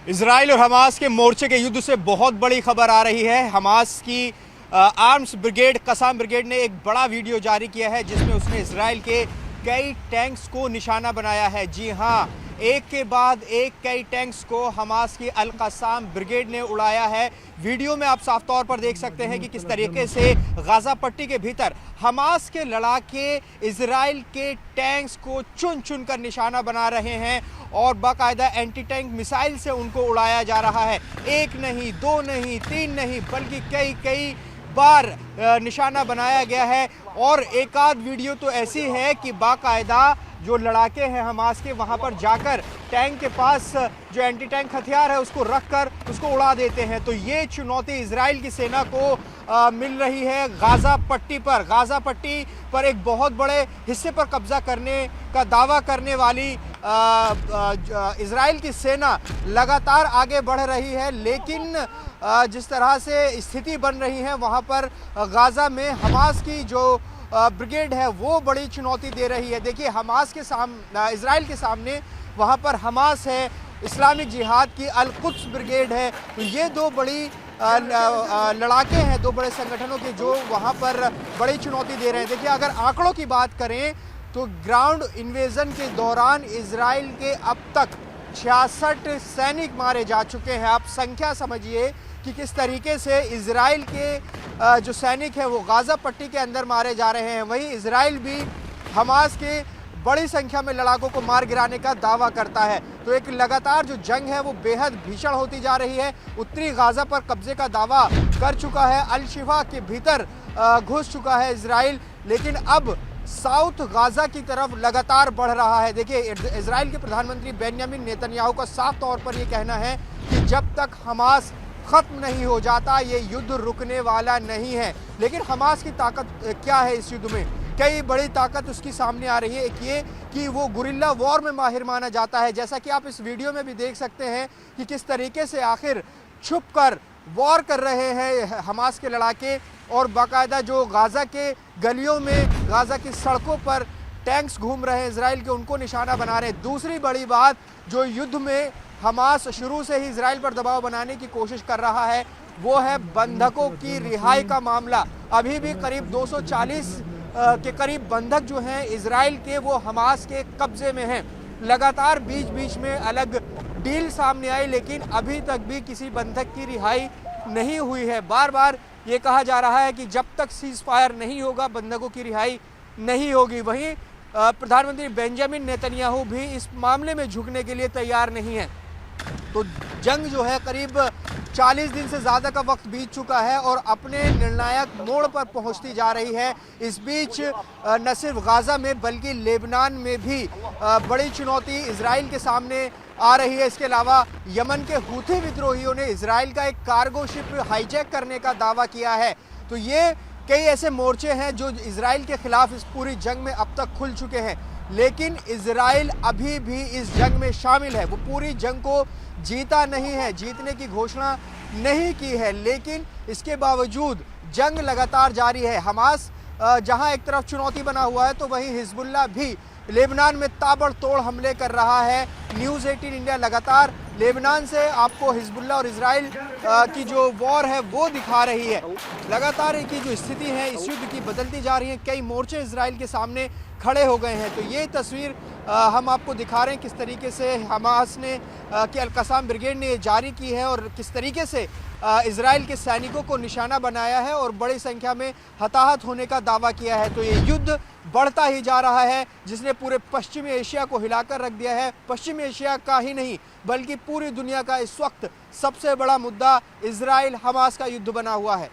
Israel और Hamas के मोर्चे के युद्ध से बहुत बड़ी खबर आ रही है। हमास की आर्म्स ब्रिगेड कसाम ब्रिगेड ने एक बड़ा वीडियो जारी किया है जिसमें उसने इजराइल के कई टैंक्स को निशाना बनाया है। जी हाँ, एक के बाद एक कई टैंक्स को हमास की अल कसाम ब्रिगेड ने उड़ाया है। वीडियो में आप साफ तौर पर देख सकते हैं कि किस तरीके से गाजा पट्टी के भीतर हमास के लड़ाके इजराइल के टैंक्स को चुन चुन कर निशाना बना रहे हैं और बाकायदा एंटी टैंक मिसाइल से उनको उड़ाया जा रहा है। एक नहीं, दो नहीं, तीन नहीं, बल्कि कई कई बार निशाना बनाया गया है। और एक आध वीडियो तो ऐसी है कि बाकायदा जो लड़ाके हैं हमास के, वहां पर जाकर टैंक के पास जो एंटी टैंक हथियार है उसको रखकर उसको उड़ा देते हैं। तो ये चुनौती इजराइल की सेना को मिल रही है गाजा पट्टी पर। गाजा पट्टी पर एक बहुत बड़े हिस्से पर कब्जा करने का दावा करने वाली इजराइल की सेना लगातार आगे बढ़ रही है, लेकिन जिस तरह से स्थिति बन रही है वहाँ पर गाजा में हमास की जो ब्रिगेड है वो बड़ी चुनौती दे रही है। देखिए, हमास के सामने, इजराइल के सामने वहाँ पर हमास है, इस्लामिक जिहाद की अल कुद्स ब्रिगेड है। तो ये दो बड़ी लड़ाके हैं, दो बड़े संगठनों के जो वहाँ पर बड़ी चुनौती दे रहे हैं। देखिए, अगर आंकड़ों की बात करें तो ग्राउंड इन्वेजन के दौरान इजराइल के अब तक 66 सैनिक मारे जा चुके हैं। आप संख्या समझिए कि किस तरीके से इजराइल के जो सैनिक हैं वो गाजा पट्टी के अंदर मारे जा रहे हैं। वहीं इजराइल भी हमास के बड़ी संख्या में लड़ाकों को मार गिराने का दावा करता है। तो एक लगातार जो जंग है वो बेहद भीषण होती जा रही है। उत्तरी गाजा पर कब्जे का दावा कर चुका है, अल शिफा के भीतर घुस चुका है इजराइल, लेकिन अब साउथ गाजा की तरफ लगातार बढ़ रहा है। देखिए, इजराइल के प्रधानमंत्री बेंजामिन नेतन्याहू का साफ तौर पर यह कहना है कि जब तक हमास खत्म नहीं हो जाता ये युद्ध रुकने वाला नहीं है। लेकिन हमास की ताकत क्या है इस युद्ध में? कई बड़ी ताकत उसकी सामने आ रही है। एक ये कि वो गुरिल्ला वॉर में माहिर माना जाता है, जैसा कि आप इस वीडियो में भी देख सकते हैं कि किस तरीके से आखिर छुप कर वॉर कर रहे हैं हमास के लड़ाके और बाकायदा जो गाजा के गलियों में, गाजा की सड़कों पर टैंक्स घूम रहे हैं इजराइल के, उनको निशाना बना रहे हैं। दूसरी बड़ी बात, जो युद्ध में हमास शुरू से ही इजराइल पर दबाव बनाने की कोशिश कर रहा है वो है बंधकों की रिहाई का मामला। अभी भी करीब 240 के करीब बंधक जो हैं इजराइल के वो हमास के कब्जे में हैं। लगातार बीच बीच में अलग डील सामने आई, लेकिन अभी तक भी किसी बंधक की रिहाई नहीं हुई है। बार बार ये कहा जा रहा है कि जब तक सीज फायर नहीं होगा बंधकों की रिहाई नहीं होगी। वहीं प्रधानमंत्री बेंजामिन नेतन्याहू भी इस मामले में झुकने के लिए तैयार नहीं है। तो जंग जो है करीब 40 दिन से ज़्यादा का वक्त बीत चुका है और अपने निर्णायक मोड़ पर पहुंचती जा रही है। इस बीच न सिर्फ गाजा में बल्कि लेबनान में भी बड़ी चुनौती इजराइल के सामने आ रही है। इसके अलावा यमन के हूथी विद्रोहियों ने इजराइल का एक कार्गो शिप हाईजैक करने का दावा किया है। तो ये कई ऐसे मोर्चे हैं जो इजराइल के खिलाफ इस पूरी जंग में अब तक खुल चुके हैं, लेकिन इजराइल अभी भी इस जंग में शामिल है। वो पूरी जंग को जीता नहीं है, जीतने की घोषणा नहीं की है, लेकिन इसके बावजूद जंग लगातार जारी है। हमास जहां एक तरफ चुनौती बना हुआ है तो वहीं हिजबुल्लाह भी लेबनान में ताबड़तोड़ हमले कर रहा है। न्यूज़ 18 इंडिया लगातार लेबनान से आपको हिजबुल्लाह और इजराइल की जो वॉर है वो दिखा रही है। लगातार की जो स्थिति है इस युद्ध की बदलती जा रही है। कई मोर्चे इजराइल के सामने खड़े हो गए हैं। तो ये तस्वीर हम आपको दिखा रहे हैं किस तरीके से हमास ने कि अल कसाम ब्रिगेड ने ये जारी की है और किस तरीके से इजराइल के सैनिकों को निशाना बनाया है और बड़ी संख्या में हताहत होने का दावा किया है। तो ये युद्ध बढ़ता ही जा रहा है जिसने पूरे पश्चिमी एशिया को हिलाकर रख दिया है। पश्चिमी एशिया का ही नहीं बल्कि पूरी दुनिया का इस वक्त सबसे बड़ा मुद्दा इजराइल हमास का युद्ध बना हुआ है।